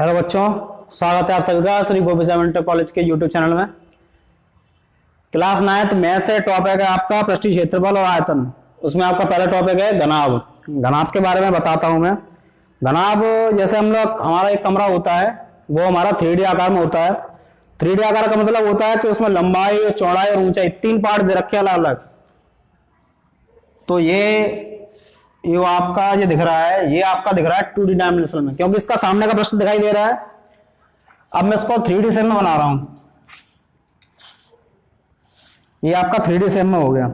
Hello बच्चों, स्वागत है आप सभी का श्री गोपी इंटर कॉलेज के यूट्यूब चैनल में। क्लास 9th मैथ से टॉपिक है आपका पृष्ठीय क्षेत्रफल और आयतन। उसमें आपका पहला टॉपिक है घनाभ। घनाभ के बारे में बताता हूं मैं। घनाभ जैसे हम लोग हमारा एक कमरा होता है वो हमारा 3D आकार में होता है। 3D आकार का मतलब होता है कि उसमें लंबाई, चौड़ाई और ऊंचाई 3 पार्ट दे रखे अलग अलग। तो ये आपका ये दिख रहा है, ये आपका दिख रहा है 2D डायमेंशन में, क्योंकि इसका सामने का पृष्ठ दिखाई दे रहा है। अब मैं इसको 3D शेप में बना रहा हूं। ये आपका 3D शेप में हो गया।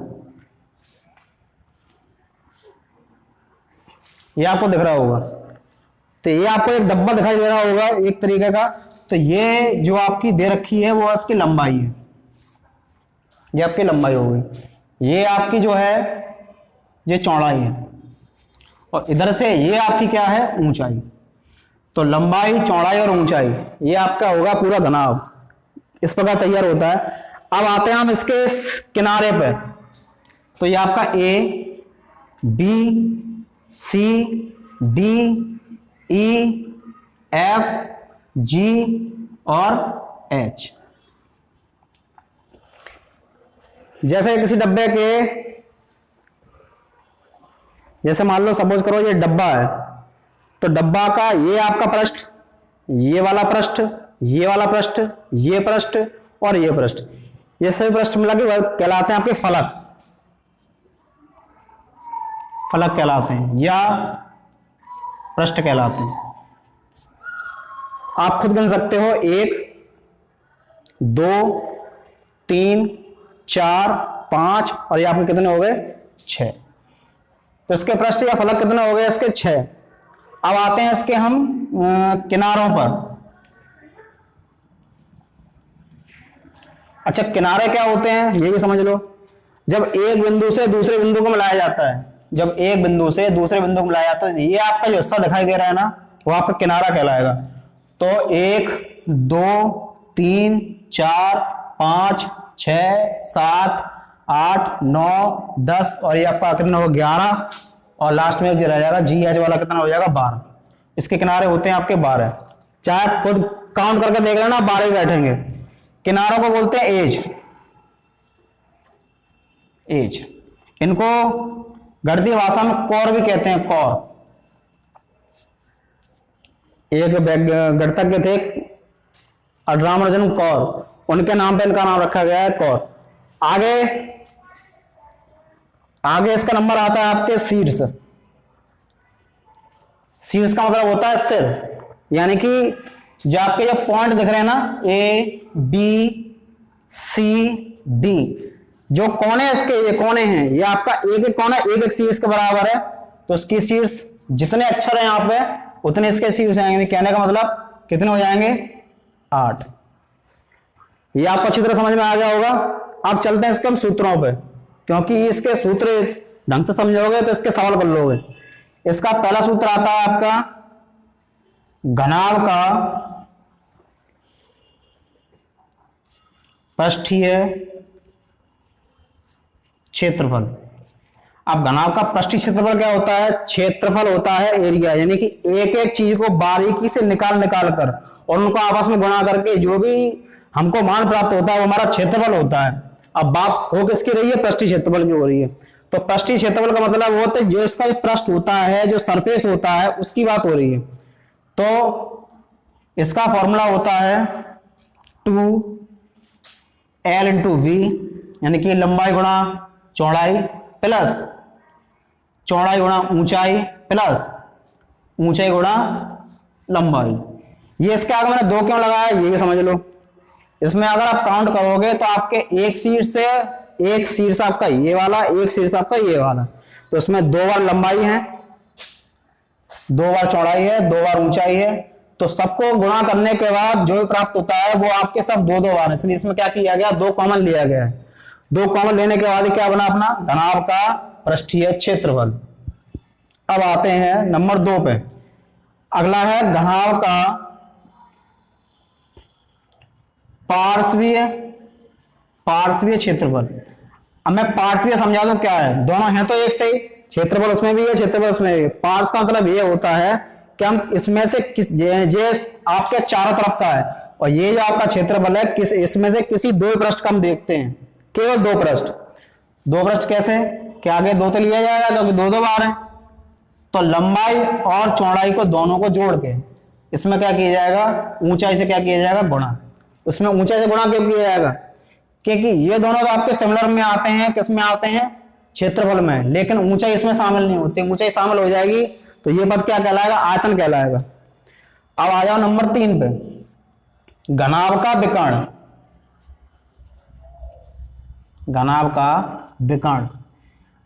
ये आपको दिख रहा होगा। तो ये आपको एक डब्बा दिखाई दे रहा होगा एक तरीके का। तो ये जो आपकी दे रखी है वो आपकी लंबाई है। ये आपकी लंबाई हो गई। ये आपकी जो है ये चौड़ाई है, और इधर से ये आपकी क्या है, ऊंचाई। तो लंबाई, चौड़ाई और ऊंचाई ये आपका होगा पूरा घनाभ। इस प्रकार तैयार होता है। अब आते हैं हम इसके किनारे पे। तो ये आपका ए, बी, सी, डी, ई, एफ, जी और एच। जैसे किसी डब्बे के, जैसे मान लो सपोज करो ये डब्बा है, तो डब्बा का ये आपका पृष्ठ, ये वाला पृष्ठ, ये वाला पृष्ठ, ये पृष्ठ और ये पृष्ठ, ये सभी पृष्ठ मिला के कहलाते हैं आपके फलक। फलक कहलाते हैं या पृष्ठ कहलाते हैं। आप खुद गिन सकते हो 1, 2, 3, 4, 5 और ये आपके कितने हो गए, 6। तो इसके पृष्ठ या फलक कितने हो गए, इसके 6। अब आते हैं इसके हम किनारों पर। अच्छा, किनारे क्या होते हैं ये भी समझ लो। जब एक बिंदु से दूसरे बिंदु को मिलाया जाता है, जब एक बिंदु से दूसरे बिंदु को मिलाया जाता है, ये आपका जो हिस्सा दिखाई दे रहा है ना, वो आपका किनारा कहलाएगा। तो 1, 2, 3, 4, 5, 6, 7, 8, 9, 10 और ये आपका कितना होगा, 11 और लास्ट में जो रह जाएगा जी एच वाला कितना हो जाएगा, 12। इसके किनारे होते हैं आपके 12। चाहे खुद काउंट करके देख लेना, 12 ही बैठेंगे। किनारों को बोलते हैं एज। एज इनको गणितीय भाषा में कौर भी कहते हैं, कौर। एक गणितज्ञ थे रामानुजन कौर, उनके नाम पे इनका नाम रखा गया है कौर। आगे इसका नंबर आता है आपके शीर्ष। शीर्ष का मतलब होता है सिर, यानी कि जो आपके ये पॉइंट दिख रहे हैं ना, ए, बी, सी, डी, जो कोने इसके ये कोने हैं, ये आपका एक एक कोना एक एक शीर्ष के बराबर है। तो इसकी शीर्ष जितने अक्षर हैं यहाँ पे उतने इसके शीर्ष आएंगे। कहने का मतलब कितने हो जाएंगे, 8। ये आपको अच्छी तरह समझ में आ गया होगा। अब चलते हैं इसके हम सूत्रों पे, क्योंकि इसके सूत्र ढंग से समझोगे तो इसके सवाल कर लोगे। इसका पहला सूत्र आता है आपका घनाभ का पृष्ठीय क्षेत्रफल। अब घनाभ का पृष्ठीय क्षेत्रफल क्या होता है, क्षेत्रफल होता है एरिया, यानी कि एक एक चीज को बारीकी से निकाल कर और उनको आपस में गुणा करके जो भी हमको मान प्राप्त होता है वो हमारा क्षेत्रफल होता है। अब बात हो किसकी रही है, पृष्ठीय क्षेत्रफल की हो रही है। तो पृष्ठीय क्षेत्रफल का मतलब वो होता है जो इसका पृष्ठ होता है, जो सरफेस होता है, उसकी बात हो रही है। तो इसका फॉर्मूला होता है 2L × V, यानी कि लंबाई गुणा चौड़ाई प्लस चौड़ाई गुणा ऊंचाई प्लस ऊंचाई गुणा लंबाई। ये इसके आगे मैंने 2 क्यों लगाया ये भी समझ लो। इसमें अगर आप काउंट करोगे तो आपके एक शीर्ष से एक शीर्ष आपका ये वाला, एक शीर्ष आपका ये वाला, तो इसमें 2 बार लंबाई है, 2 बार चौड़ाई है, 2 बार ऊंचाई है। तो सबको गुणा करने के बाद जो भी प्राप्त होता है वो आपके सब 2-2 बार है। इसलिए इसमें क्या किया गया, 2 कॉमन लिया गया है। 2 कॉमन लेने के बाद क्या बना अपना घनाभ का पृष्ठीय क्षेत्रफल। अब आते हैं नंबर 2 पे। अगला है घनाभ का पार्श्वीय क्षेत्रफल। अब मैं पार्श्वीय समझा दूं क्या है, दोनों हैं तो एक से ही, क्षेत्रफल उसमें भी है क्षेत्रफल उसमें भी। पार्श्व का मतलब ये होता है कि हम इसमें से ये आपके चारों तरफ का है और ये जो आपका क्षेत्रफल है इसमें से किसी दो पृष्ठ का हम देखते हैं, केवल दो पृष्ठ। दो पृष्ठ कैसे, कि आगे दो तो लिया जाएगा क्योंकि दो दो बार है, तो लंबाई और चौड़ाई को दोनों को जोड़ के इसमें क्या किया जाएगा, ऊंचाई से क्या किया जाएगा, गुणा। उसमें ऊंचाई से गुणा क्यों किया जाएगा, क्योंकि ये दोनों तो आपके सिमिलर में आते हैं, किस में आते हैं, क्षेत्रफल में, लेकिन ऊंचाई इसमें शामिल नहीं होती। ऊंचाई शामिल हो जाएगी तो ये पद क्या कहलाएगा, आयतन कहलाएगा। अब आ जाओ नंबर 3 पे, घनाभ का विकर्ण। घनाभ का विकर्ण,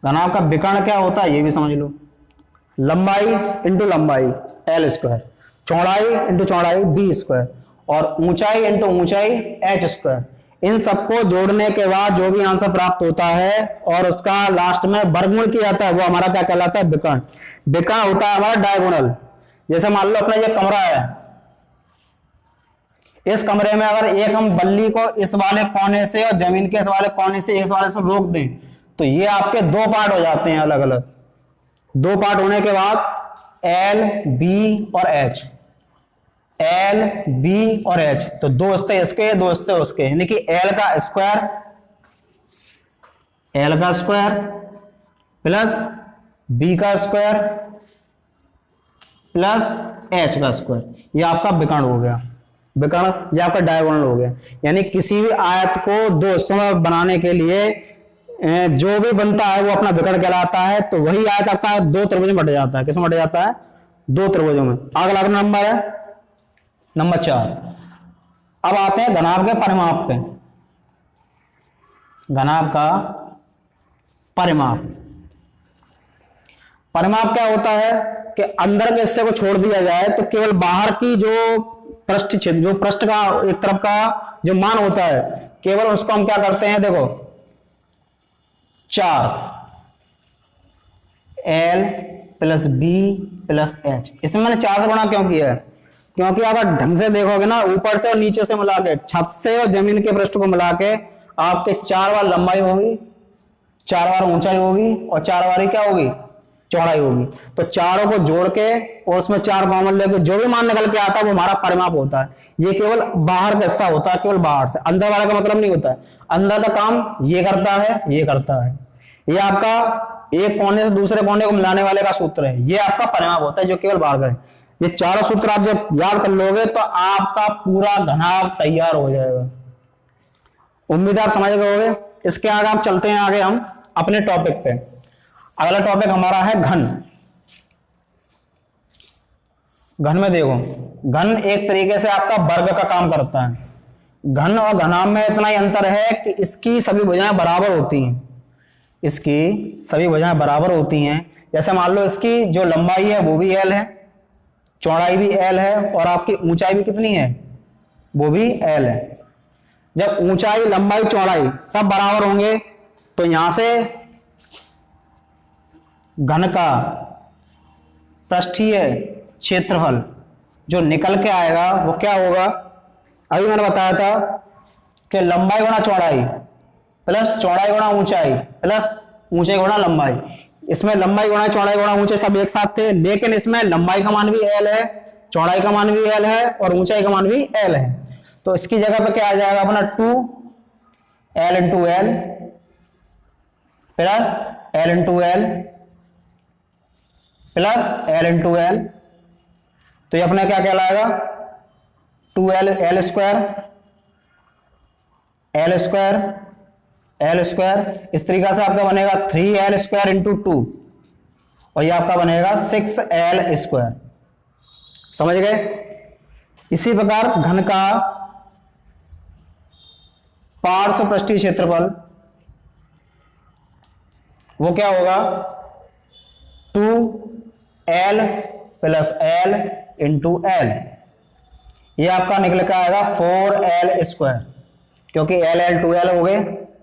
घनाभ का विकर्ण क्या होता है ये भी समझ लो। लंबाई इंटू लंबाई एल स्क्वायर, चौड़ाई इंटू चौड़ाई बी स्क्वायर और ऊंचाई इंटू ऊंचाई एच स्क्वायर। इन सबको जोड़ने के बाद जो भी आंसर प्राप्त होता है और उसका लास्ट में वर्गमूल किया जाता है वो हमारा क्या कहलाता है, विकर्ण। विकर्ण होता है हमारा डायगोनल। जैसे मान लो अपना ये कमरा है, इस कमरे में अगर एक हम बल्ली को इस वाले कोने से और जमीन के इस वाले कोने से इस वाले से रोक दें तो ये आपके दो पार्ट हो जाते हैं अलग अलग। दो पार्ट होने के बाद एल बी और एच, एल बी और एच, तो दो इससे इसके दो इससे उसके, यानी कि एल का स्क्वायर प्लस बी का स्क्वायर प्लस एच का स्क्वायर, ये आपका विकर्ण हो गया। विकर्ण ये आपका डायगोनल हो गया। यानी किसी भी आयत को दो हिस्सों में बनाने के लिए जो भी बनता है वो अपना विकर्ण कहलाता है। तो वही आयत आपका दो त्रिभुजों में बट जाता है। किसमें बट जाता है, दो त्रिभुजों में। अगला नंबर है नंबर 4। अब आते हैं घनाभ के परिमाप पे। घनाभ का परिमाप, परिमाप क्या होता है कि अंदर के हिस्से को छोड़ दिया जाए तो केवल बाहर की जो पृष्ठ क्षेत्र, जो पृष्ठ का एक तरफ का जो मान होता है, केवल उसको हम क्या करते हैं, देखो 4 L plus B plus H. इसमें मैंने 4 से गुणा क्यों किया है, क्योंकि अगर ढंग से देखोगे ना, ऊपर से और नीचे से मिला के, छत से और जमीन के पृष्ठ को मिला के आपके 4 बार लंबाई होगी, 4 बार ऊंचाई होगी और 4 बार क्या होगी, चौड़ाई होगी। तो चारों को जोड़ के और उसमें 4 कॉमन लेके जो भी मान निकल के आता है वो हमारा परिमाप होता है। ये केवल बाहर का हिस्सा होता है, केवल बाहर से, अंदर वाला का मतलब नहीं होता है। अंदर का काम ये करता है, ये करता है। ये आपका एक कोने से दूसरे कोने को मिलाने वाले का सूत्र है, ये आपका परिमाप होता है जो केवल बाहर का है। ये चारों सूत्र आप जब याद कर लोगे तो आपका पूरा घनाभ तैयार हो जाएगा। उम्मीद आप समझ गए। इसके आगे आप चलते हैं, आगे हम अपने टॉपिक पे। अगला टॉपिक हमारा है घन। घन में देखो, घन एक तरीके से आपका वर्ग का काम करता है। घन और घनाभ में इतना ही अंतर है कि इसकी सभी भुजाएं बराबर होती हैं। इसकी सभी भुजाएं बराबर होती हैं। जैसे मान लो इसकी जो लंबाई है वो भी एल है, चौड़ाई भी एल है और आपकी ऊंचाई भी कितनी है, वो भी एल है। जब ऊंचाई लंबाई चौड़ाई सब बराबर होंगे तो यहां से घन का पृष्ठीय क्षेत्रफल जो निकल के आएगा वो क्या होगा, अभी मैंने बताया था कि लंबाई गुणा चौड़ाई प्लस चौड़ाई गुणा ऊंचाई प्लस ऊंचाई गुणा लंबाई। इसमें लंबाई गुणा चौड़ाई गुणा ऊंचाई सब एक साथ थे, लेकिन इसमें लंबाई का मान भी एल है, चौड़ाई का मान भी एल है और ऊंचाई का मान भी एल है। तो इसकी जगह पे क्या आ जाएगा अपना 2 L into L plus L into L plus L into L. तो ये अपना क्या कहलाएगा, 2l L square L square L square. इस तरीका से आपका बनेगा 3l स्क्वायर इंटू 2 और ये आपका बनेगा 6l स्क्वायर। समझ गए। इसी प्रकार घन का पार्श्व पृष्ठीय क्षेत्रफल वो क्या होगा, 2l plus L into L. ये आपका निकल के आएगा 4l स्क्वायर, क्योंकि एल एल 2l हो गए।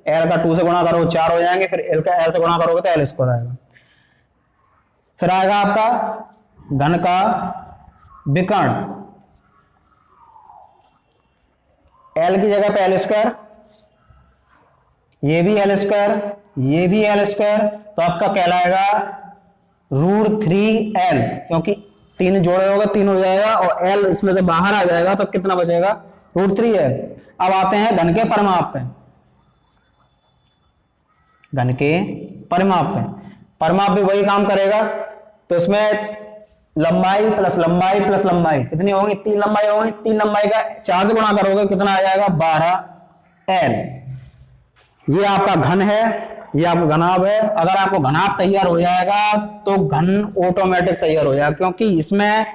एल का 2 से गुणा करो 4 हो जाएंगे, फिर एल का एल से गुणा करोगे तो एल स्क्वायर आएगा। फिर आएगा आपका घन का विकर्ण। एल की जगह पे एल स्क्वायर, ये भी एल स्क्वायर, ये भी एल स्क्वायर, तो आपका कहलाएगा √3l, क्योंकि 3 जोड़े 3 हो जाएगा और एल इसमें से बाहर आ जाएगा तो कितना बचेगा, √3 है। अब आते हैं घन के परिमाप पे। घन के परिमाप पे, परिमाप भी वही काम करेगा। तो इसमें लंबाई प्लस लंबाई प्लस लंबाई कितनी होगी, 3 लंबाई होगी। 3 लंबाई का 4 से गुणा करोगे कितना आ जाएगा, 12L। ये आपका घन है, ये आपका घनाभ है। अगर आपको घनाभ तैयार हो जाएगा तो घन ऑटोमेटिक तैयार हो जाएगा, क्योंकि इसमें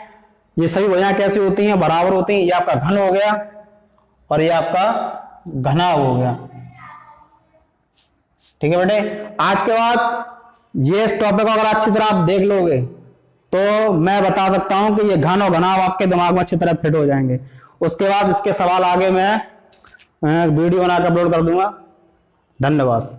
ये सभी भुजाएं कैसी होती हैं, बराबर होती हैं। ये आपका घन हो गया और ये आपका घनाभ हो गया। ठीक है बेटे, आज के बाद ये इस टॉपिक को अगर अच्छी तरह आप देख लोगे तो मैं बता सकता हूं कि ये घन और घनाभ आपके दिमाग में अच्छी तरह फिट हो जाएंगे। उसके बाद इसके सवाल आगे मैं वीडियो बनाकर अपलोड कर दूंगा। धन्यवाद।